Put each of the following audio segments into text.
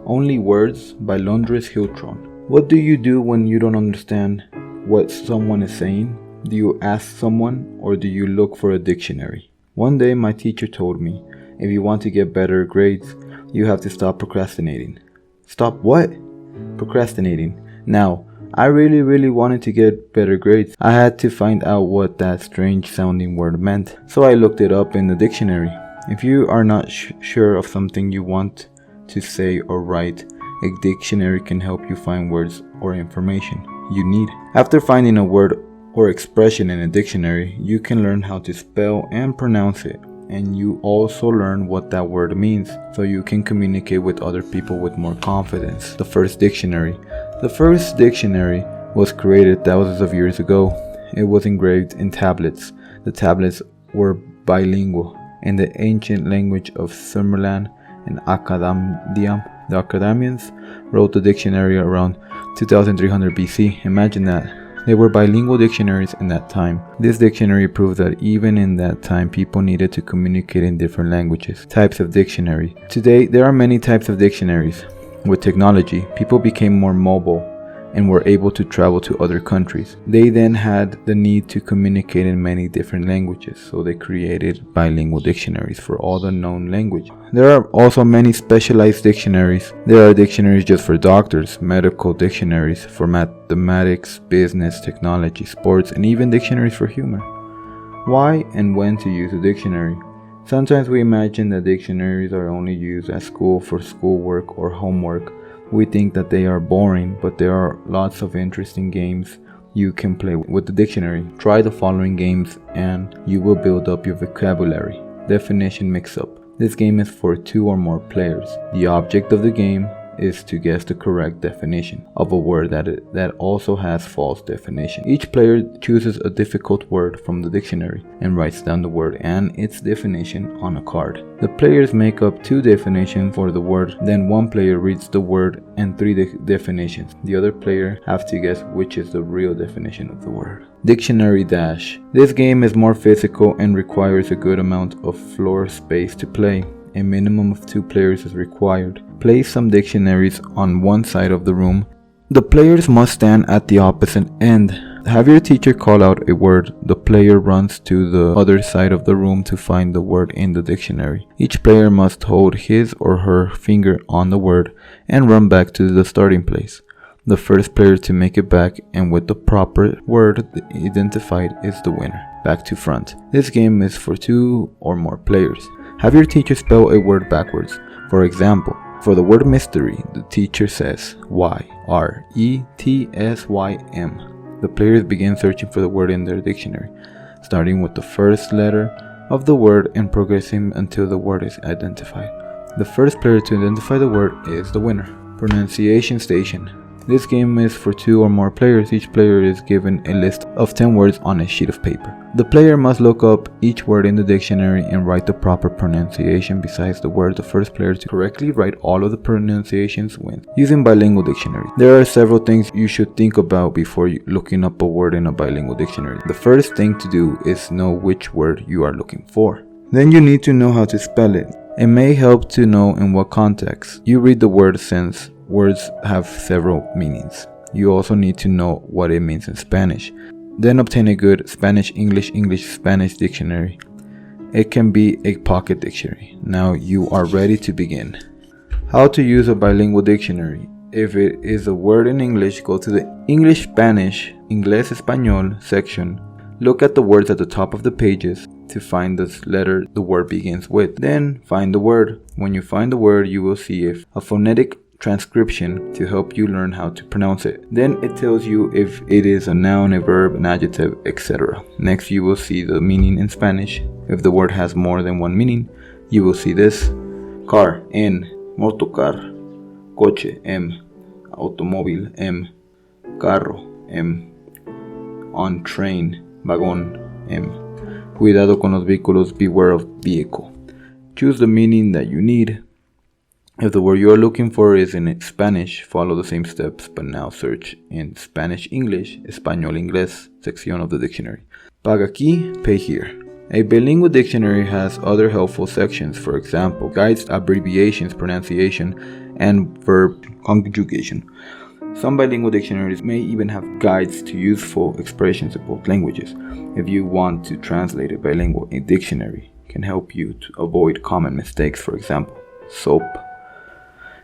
Only Words by Londres Hiltron. What do you do when you don't understand what someone is saying? Do you ask someone or do you look for a dictionary? One day my teacher told me, if you want to get better grades, you have to stop procrastinating. Stop what? Procrastinating. Now, I really wanted to get better grades. I had to find out what that strange sounding word meant. So I looked it up in the dictionary. If you are not sure of something you want to say or write, a dictionary can help you find words or information you need. After finding a word or expression in a dictionary, you can learn how to spell and pronounce it. And you also learn what that word means, so you can communicate with other people with more confidence. The first dictionary. The first dictionary was created thousands of years ago. It was engraved in tablets. The tablets were bilingual in the ancient language of Sumerland and Akkadian. The Akkadians wrote the dictionary around 2300 BC. Imagine that. They were bilingual dictionaries in that time. This dictionary proved that even in that time, people needed to communicate in different languages. Types of dictionary. Today, there are many types of dictionaries. With technology, people became more mobile and were able to travel to other countries. They then had the need to communicate in many different languages, so they created bilingual dictionaries for all the known language. There are also many specialized dictionaries. There are dictionaries just for doctors, medical dictionaries for mathematics, business, technology, sports, and even dictionaries for humor. Why and when to use a dictionary? Sometimes we imagine that dictionaries are only used at school for schoolwork or homework. We think that they are boring, but there are lots of interesting games you can play with the dictionary. Try the following games and you will build up your vocabulary. Definition mix-up. This game is for 2 or more players. The object of the game is to guess the correct definition of a word that also has false definition. Each player chooses a difficult word from the dictionary and writes down the word and its definition on a card. The players make up 2 definitions for the word, then one player reads the word and 3 definitions. The other player have to guess which is the real definition of the word. Dictionary Dash. This game is more physical and requires a good amount of floor space to play. A minimum of 2 players is required. Place some dictionaries on one side of the room. The players must stand at the opposite end. Have your teacher call out a word. The player runs to the other side of the room to find the word in the dictionary. Each player must hold his or her finger on the word and run back to the starting place. The first player to make it back and with the proper word identified is the winner. Back to front. This game is for 2 or more players. Have your teacher spell a word backwards. For example, for the word mystery, the teacher says Y-R-E-T-S-Y-M. The players begin searching for the word in their dictionary, starting with the first letter of the word and progressing until the word is identified. The first player to identify the word is the winner. Pronunciation Station. This game is for 2 or more players. Each player is given a list of 10 words on a sheet of paper. The player must look up each word in the dictionary and write the proper pronunciation besides the word. The first player to correctly write all of the pronunciations wins. Using bilingual dictionary. There are several things you should think about before looking up a word in a bilingual dictionary. The first thing to do is know which word you are looking for. Then you need to know how to spell it. It may help to know in what context you read the word, since words have several meanings. You also need to know what it means in Spanish. Then obtain a good Spanish-English-English-Spanish dictionary. It can be a pocket dictionary. Now you are ready to begin. How to use a bilingual dictionary. If it is a word in English, go to the English-Spanish, Inglés-Español section. Look at the words at the top of the pages to find the letter the word begins with. Then find the word. When you find the word, you will see a phonetic transcription to help you learn how to pronounce it. Then it tells you if it is a noun, a verb, an adjective, etc. Next, you will see the meaning in Spanish. If the word has more than one meaning, you will see this: car, N; motocar, coche, M; automóvil, M; carro, M; on train, vagón, M. Cuidado con los vehículos, beware of vehicle. Choose the meaning that you need. If the word you are looking for is in Spanish, follow the same steps, but now search in Spanish-English, Español-Inglés section of the dictionary. Paga aquí, pay here. A bilingual dictionary has other helpful sections, for example, guides, abbreviations, pronunciation, and verb conjugation. Some bilingual dictionaries may even have guides to useful expressions in both languages. If you want to translate a bilingual dictionary, it can help you to avoid common mistakes, for example, soap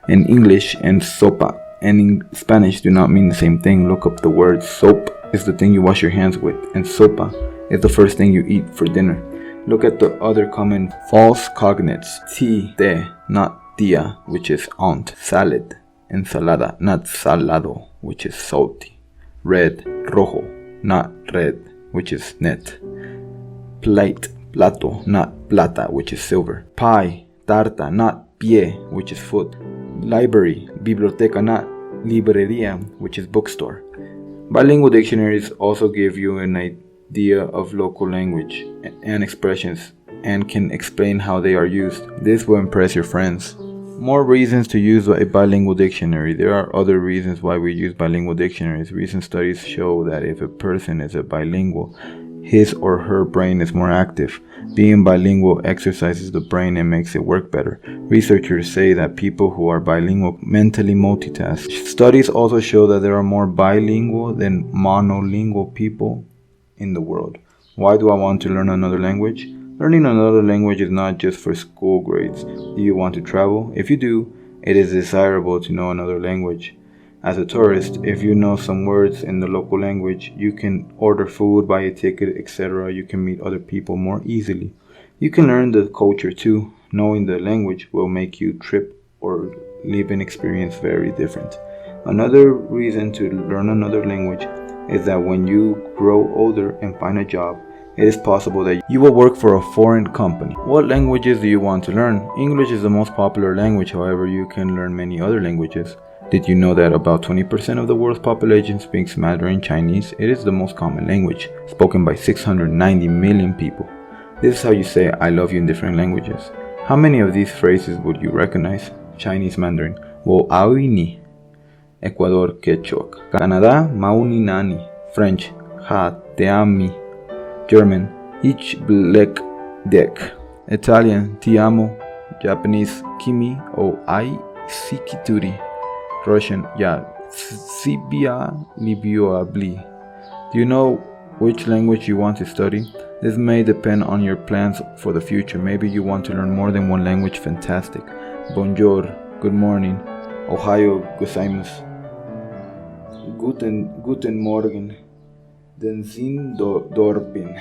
in English and sopa in Spanish do not mean the same thing. Look up the word. Soap is the thing you wash your hands with, and sopa is the first thing you eat for dinner. Look at the other common false cognates. Te, not tia, which is aunt. Salad, ensalada, not salado, which is salty. Red, rojo, not red, which is net. Plate, plato, not plata, which is silver. Pie, tarta, not pie, which is foot. Library, biblioteca, not libreria, which is bookstore. Bilingual dictionaries also give you an idea of local language and expressions and can explain how they are used. This will impress your friends. More reasons to use a bilingual dictionary. There are other reasons why we use bilingual dictionaries. Recent studies show that if a person is a bilingual, his or her brain is more active. Being bilingual exercises the brain and makes it work better. Researchers say that people who are bilingual mentally multitask. Studies also show that there are more bilingual than monolingual people in the world. Why do I want to learn another language? Learning another language is not just for school grades. Do you want to travel? If you do, it is desirable to know another language. As a tourist, if you know some words in the local language, you can order food, buy a ticket, etc. You can meet other people more easily. You can learn the culture too. Knowing the language will make you trip or live an experience very different. Another reason to learn another language is that when you grow older and find a job, it is possible that you will work for a foreign company. What languages do you want to learn? English is the most popular language, however, you can learn many other languages. Did you know that about 20% of the world's population speaks Mandarin Chinese? It is the most common language, spoken by 690 million people. This is how you say I love you in different languages. How many of these phrases would you recognize? Chinese Mandarin, wo aoi ni. Ecuador, Quechua. Canada, mauni nani. French, ha te ami. German, ich black deck. Italian, ti amo. Japanese, kimi o ai sikituri. Russian, ya sibia libyabli. Do you know which language you want to study? This may depend on your plans for the future. Maybe you want to learn more than one language. Fantastic. Bonjour, good morning. Ohayo gozaimasu. Guten Morgen. Den Sinn dorpin.